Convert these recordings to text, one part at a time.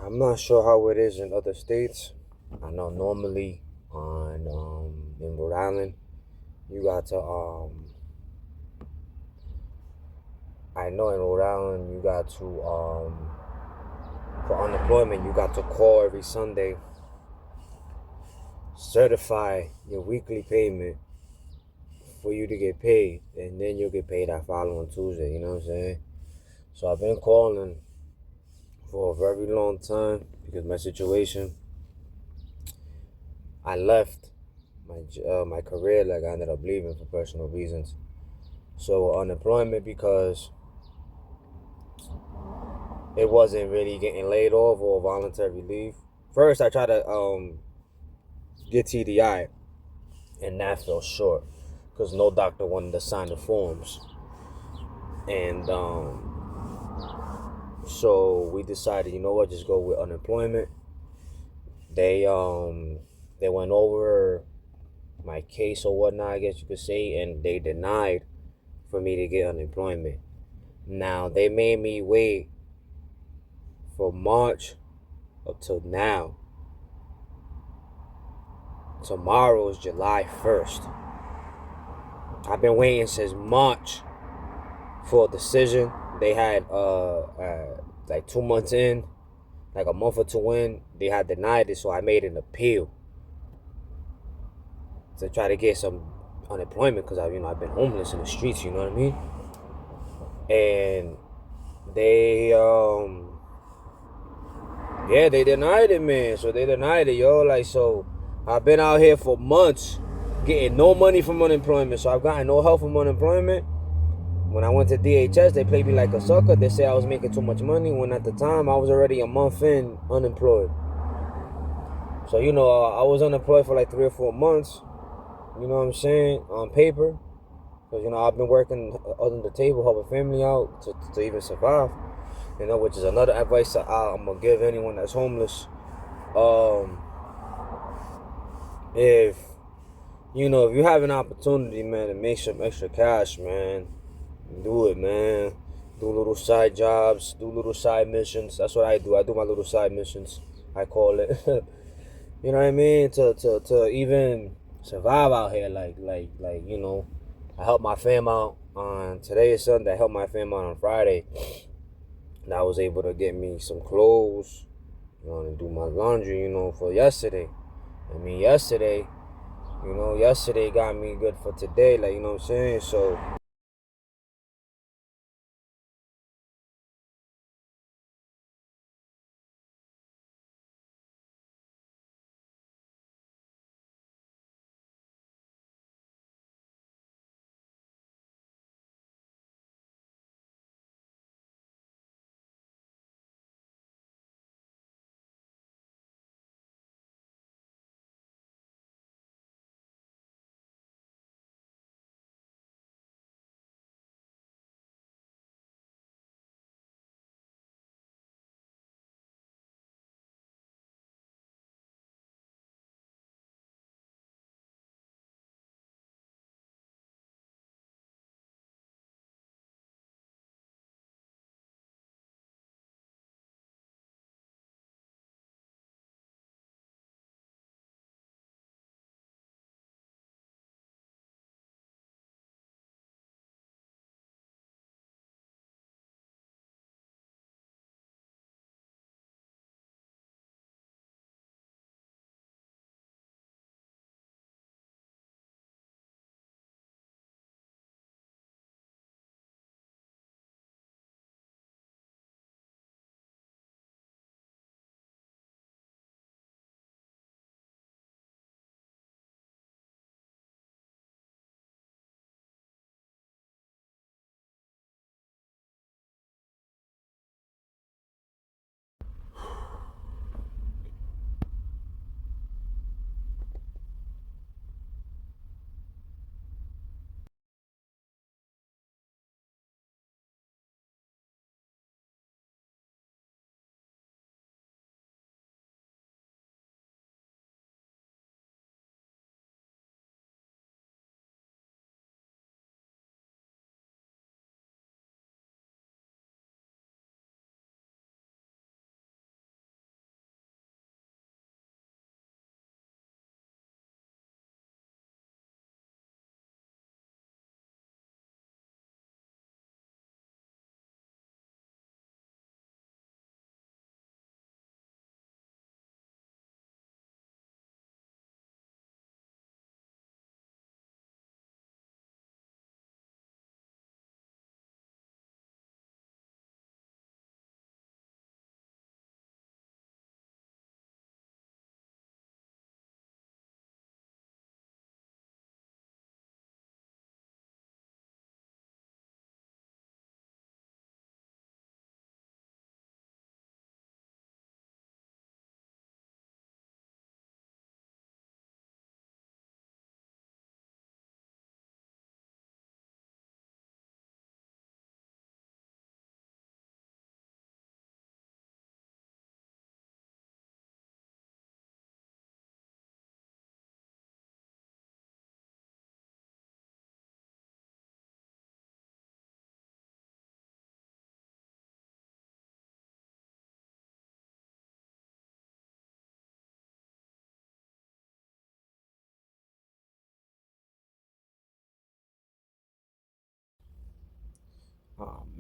I'm not sure how it is in other states. I know normally on in Rhode Island, you got to I know in Rhode Island you got to for unemployment you got to call every Sunday, certify your weekly payment for you to get paid, and then you'll get paid that following Tuesday. You know what I'm saying? So I've been calling for a very long time because my situation. I left my career, like I ended up leaving for personal reasons. So unemployment because it wasn't really getting laid off or voluntary leave. First, I tried to get TDI, and that fell short because no doctor wanted to sign the forms, and so we decided, you know what, just go with unemployment. They um they went over my case or whatnot, I guess you could say, and they denied for me to get unemployment. Now they made me wait from March up till now. Tomorrow is July 1st. I've been waiting since March for a decision. They had like 2 months in, like a month or two in, they had denied it, so I made an appeal to try to get some unemployment because I've been homeless in the streets. You know what I mean? And they yeah, they denied it, man. So they denied it, yo. Like, so I've been out here for months getting no money from unemployment. So I've gotten no help from unemployment. When I went to DHS, they played me like a sucker. They said I was making too much money when at the time I was already a month in unemployed. So, I was unemployed for like 3 or 4 months, you know what I'm saying, on paper. Because, I've been working under the table, helping family out to even survive, which is another advice that I'm going to give anyone that's homeless. Um, if if you have an opportunity, man, to make some extra cash, man, do it, man. Do little side jobs, do little side missions. That's what I do. I do my little side missions, I call it. You know what I mean? To even survive out here, I helped my fam out on today is Sunday. I helped my fam out on Friday, and I was able to get me some clothes, and do my laundry, for yesterday. I mean, yesterday got me good for today, like, you know what I'm saying? So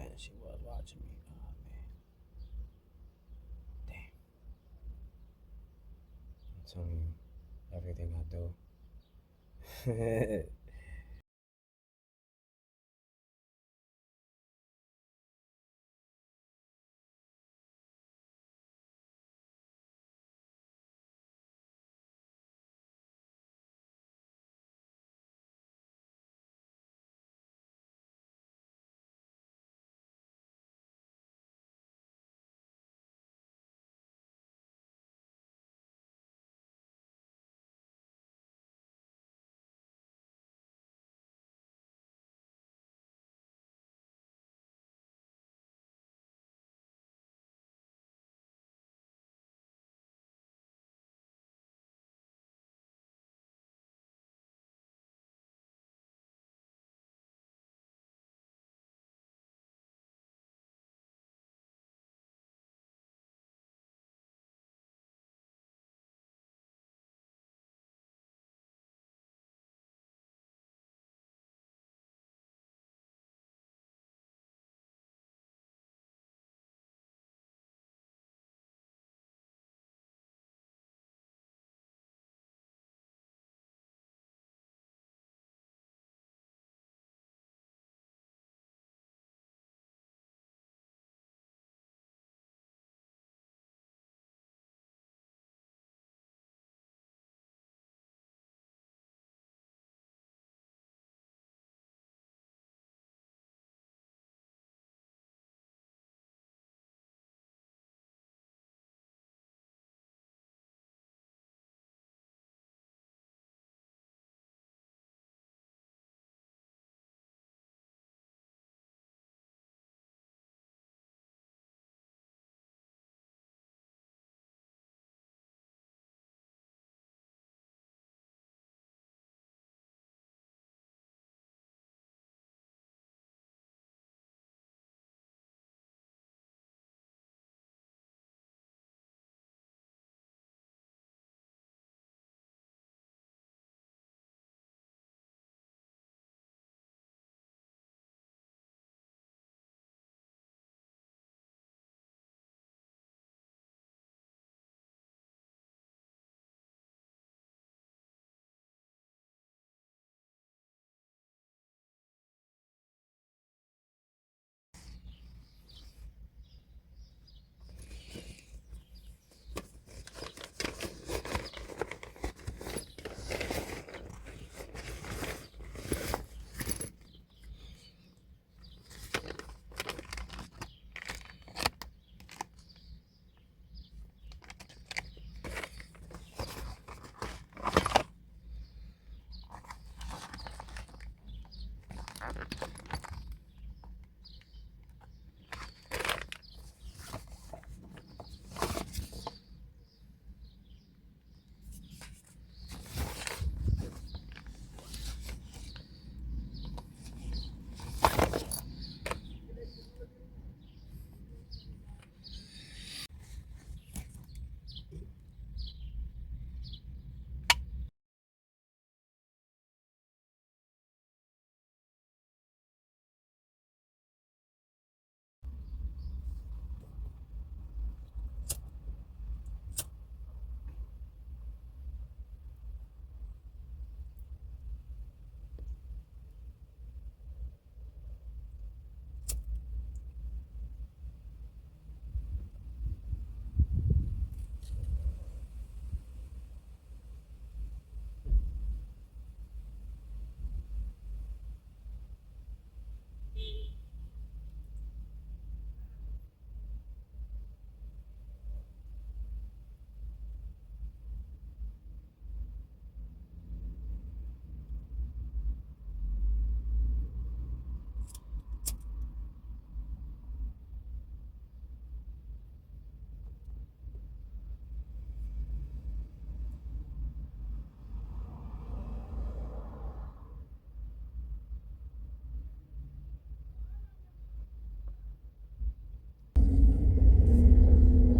man. She was watching me. Oh, man. Damn. I'm telling you, everything I do.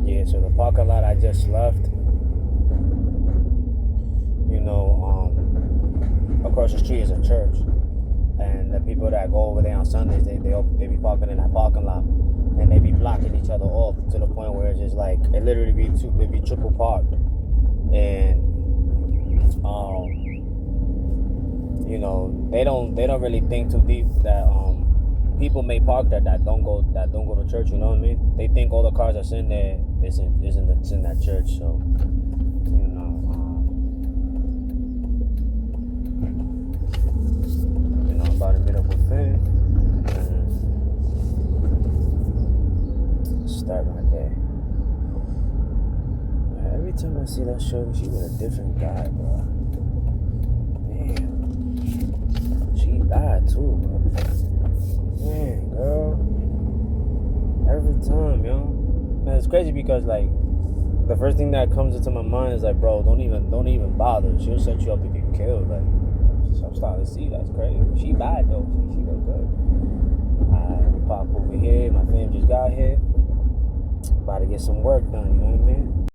Yeah, so the parking lot I just left, across the street is a church. And the people that go over there on Sundays, they be parking in that parking lot, and they be blocking each other off to the point where it's just like it literally be triple parked, and you know, they don't really think too deep that people may park that don't go to church. You know what I mean? They think all the cars that's in there is in that church. So you know. I'm about to meet up with Finn and start right there. Man, every time I see that shorty, she with a different guy, bro. Damn. She bad too, bro. Man, girl. Every time, yo. Man, it's crazy because like the first thing that comes into my mind is like, bro, don't even bother. She'll set you up to get killed. Like, so I'm starting to see that's crazy. She bad though. She look good. I pop over here. My fam just got here. About to get some work done. You know what I mean?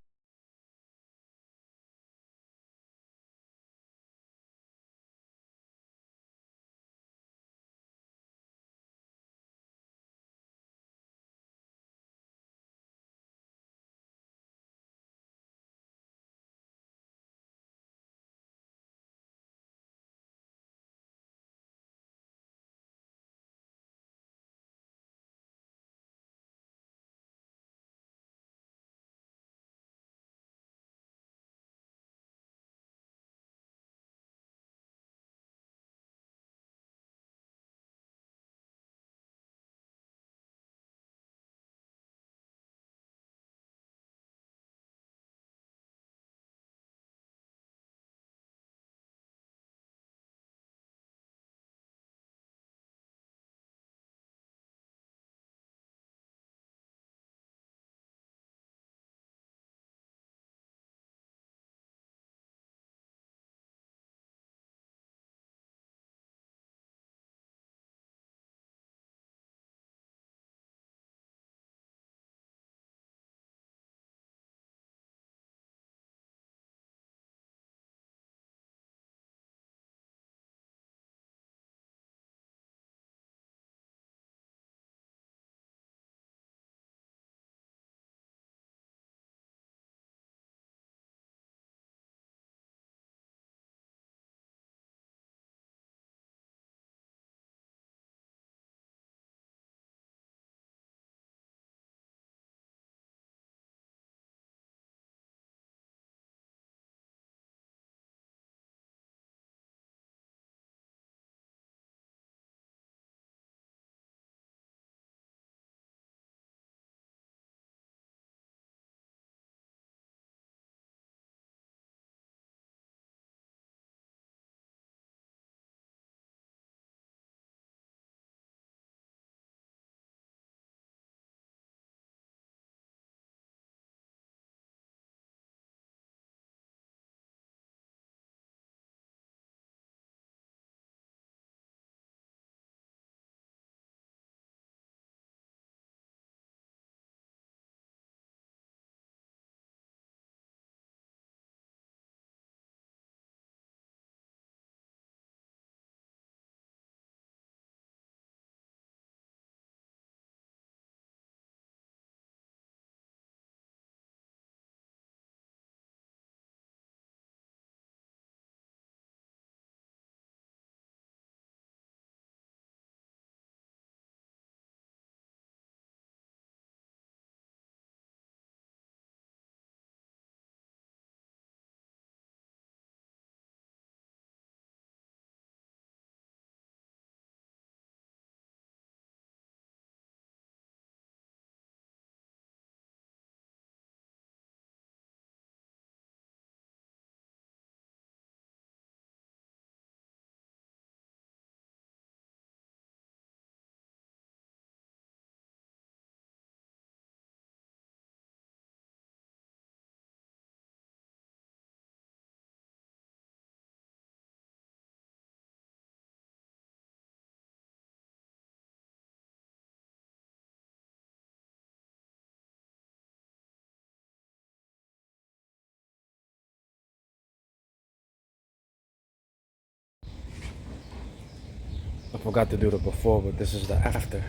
I forgot to do the before, but this is the after.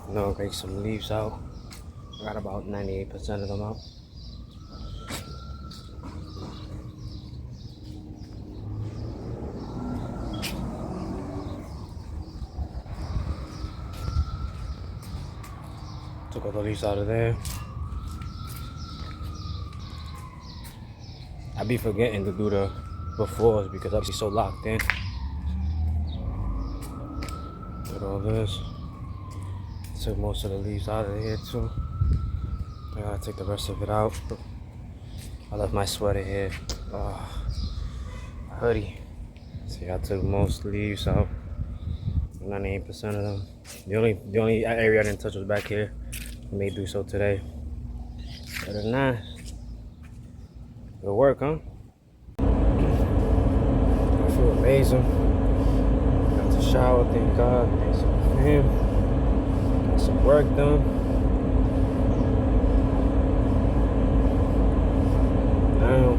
Now take some leaves out. I got about 98% of them out. Took all the leaves out of there. I be forgetting to do the befores because I be so locked in. Did all this. Took most of the leaves out of here too. I gotta take the rest of it out. I left my sweater here. Hoodie. See, I took most leaves out. 98% of them. The only area I didn't touch was back here. I may do so today. Other than that, good work, huh? I feel amazing. Got to shower, thank God. Thanks for him. Got some work done. Now,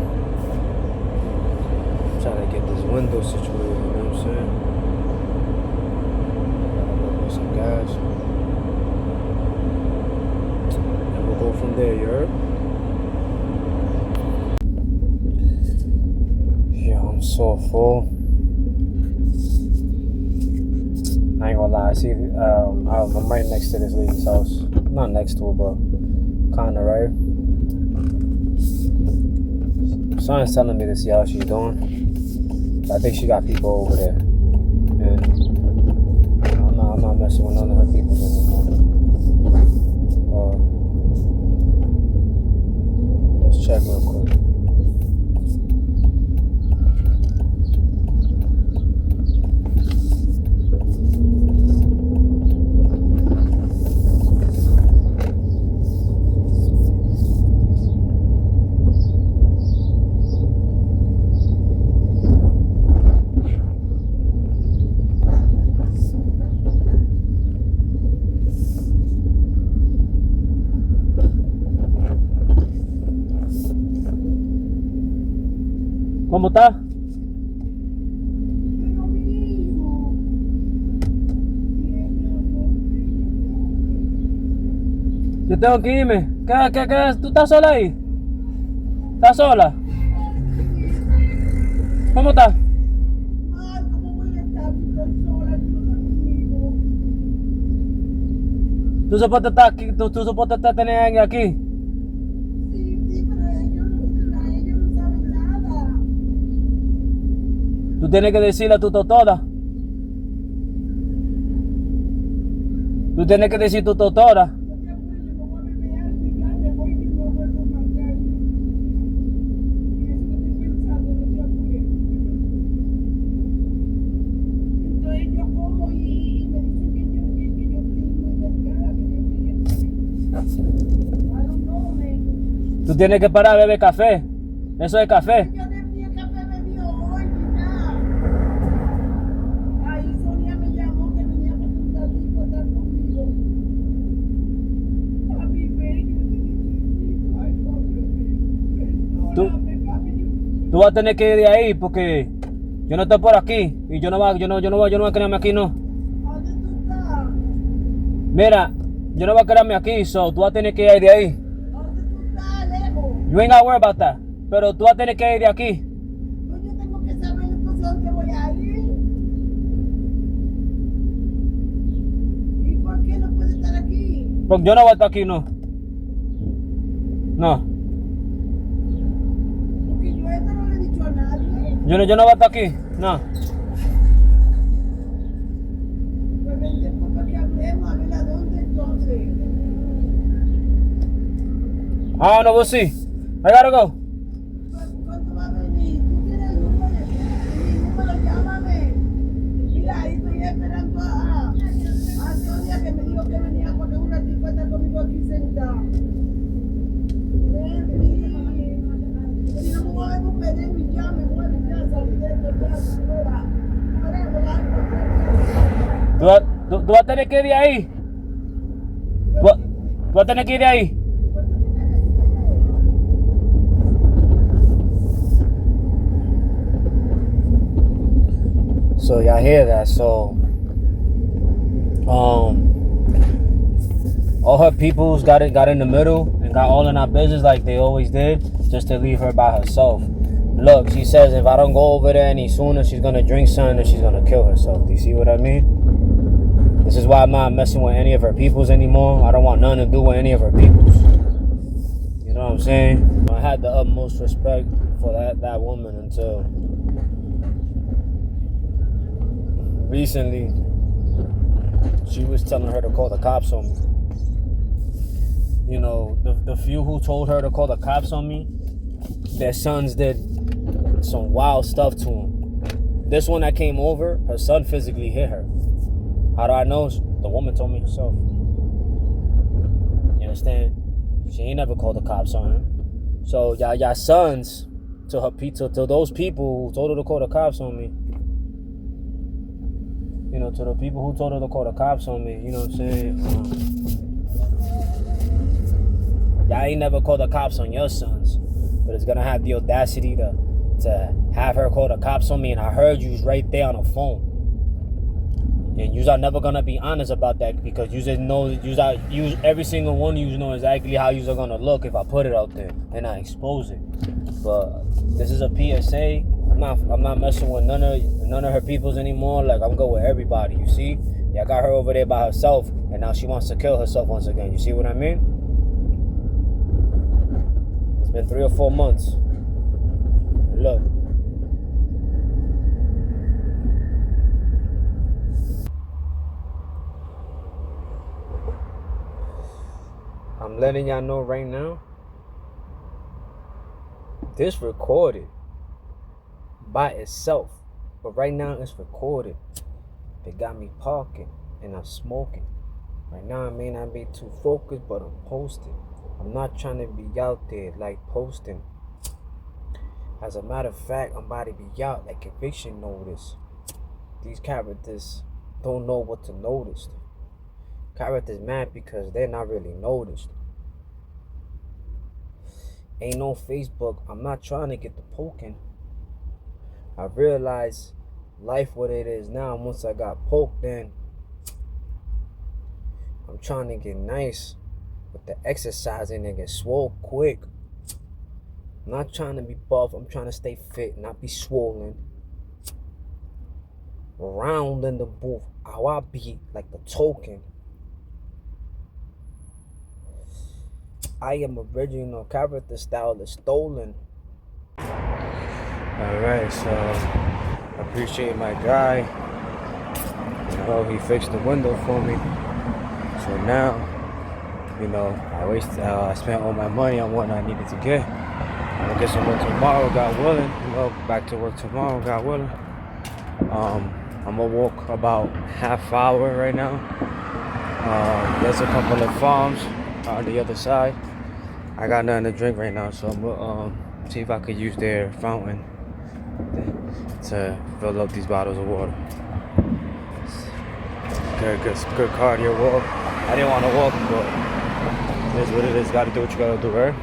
I'm trying to get this window situated, you know what I'm saying? Gotta put some gas. And we'll go from there, you heard? I'm so full. I ain't gonna lie. I see. I'm right next to this lady's house. Not next to her, but kinda right. Someone's telling me to see how she's doing. I think she got people over there, and I'm not messing with none of her people anymore. Let's check real quick. ¿Cómo está? Yo tengo que irme. ¿Qué? ¿Tú estás sola ahí? ¿Estás sola? ¿Cómo estás? ¿Cómo voy a estar? Estoy sola, tú no estás conmigo. ¿Tú soportas estar aquí? ¿Tú soportas estar tener a alguien aquí? Sí, pero ellos no saben nada. Tú tienes que decirle a tu doctora. Tú tienes que decir a tu doctora. No te apures, yo me voy a beber algo y ya me voy y me vuelvo a marcar. Y eso que estoy pensando, no te apures. Entonces yo como y me dicen que yo estoy muy delgada, I don't know, man. Tú tienes que parar de beber café. Eso es café. Yo bebí el café bebió hoy, ya. Ahí Sonia me llamó que venía para estar conmigo. Papi, ven, yo te necesito. Ay, papi, perdóname, papi. Tú vas a tener que ir de ahí porque yo no estoy por aquí y yo no voy a quedarme aquí, no. ¿Dónde tú estás? Mira, yo no voy a quedarme aquí, so tú vas a tener que ir de ahí. ¿Dónde tú estás, lejos? You ain't gotta worry about that. Pero tú vas a tener que ir de aquí. Pues yo tengo que saber entonces dónde voy a ir. ¿Y por qué no puede estar aquí? Porque yo no voy a estar aquí, no. No. Porque yo esto no le he dicho a nadie. Yo no voy a estar aquí. No. Pues ven después para que hablemos, a ver a dónde entonces. Ah, no, we'll see. I gotta go. ¿Cuándo va a venir? ¿Tú tienes el número? Mi número, llámame. Mira, ahí estoy esperando a Sonia que me dijo que venía porque una tipa está conmigo aquí sentada. Ven, please. Si no me voy a ver un pedazo y ya me muero y ya salí de esto ya fuera. Tú vas a tener que ir de ahí. Tú vas a tener que ir de ahí. So y'all hear that? So all her peoples got in the middle and got all in our business like they always did, just to leave her by herself. Look, she says if I don't go over there any sooner, she's gonna drink something and she's gonna kill herself. Do you see what I mean? This is why I'm not messing with any of her peoples anymore. I don't want nothing to do with any of her peoples. You know what I'm saying? I had the utmost respect for that woman until recently. She was telling her to call the cops on me. You know, the few who told her to call the cops on me, their sons did some wild stuff to them. This one that came over, her son physically hit her. How do I know? The woman told me herself. You understand? She ain't never called the cops on him. So y'all sons to those people who told her to call the cops on me. You know, to the people who told her to call the cops on me, you know what I'm saying? Y'all ain't never called the cops on your sons, but it's gonna have the audacity to have her call the cops on me, and I heard you was right there on the phone. And you are never gonna be honest about that because you just know you every single one of you know exactly how you are gonna look if I put it out there and I expose it. But this is a PSA. I'm not messing with none of her peoples anymore. Like, I'm good with everybody. You see? Yeah, I got her over there by herself, and now she wants to kill herself once again. You see what I mean? It's been 3 or 4 months. Look. I'm letting y'all know right now. This recorded by itself, but right now it's recorded. They got me parking and I'm smoking. Right now I may not be too focused, but I'm posting. I'm not trying to be out there like posting. As a matter of fact, I'm about to be out like eviction notice. These characters don't know what to notice. Characters mad because they're not really noticed. Ain't no Facebook. I'm not trying to get the poking. I realized life what it is now. Once I got poked in, I'm trying to get nice with the exercising and get swole quick. I'm not trying to be buff. I'm trying to stay fit, not be swollen. Round in the booth. How I be like the token. I am original. Character style is stolen. Alright, so I appreciate my guy. You know, he fixed the window for me. So now, you know, I spent all my money on what I needed to get. I'm gonna get some work tomorrow, God willing. You know, back to work tomorrow, God willing. I'm gonna walk about half hour right now. There's a couple of farms on the other side. I got nothing to drink right now, so I'm gonna see if I could use their fountain to fill up these bottles of water. Good cardio walk. I didn't want to walk, but it is what it is. Gotta do what you gotta do, right?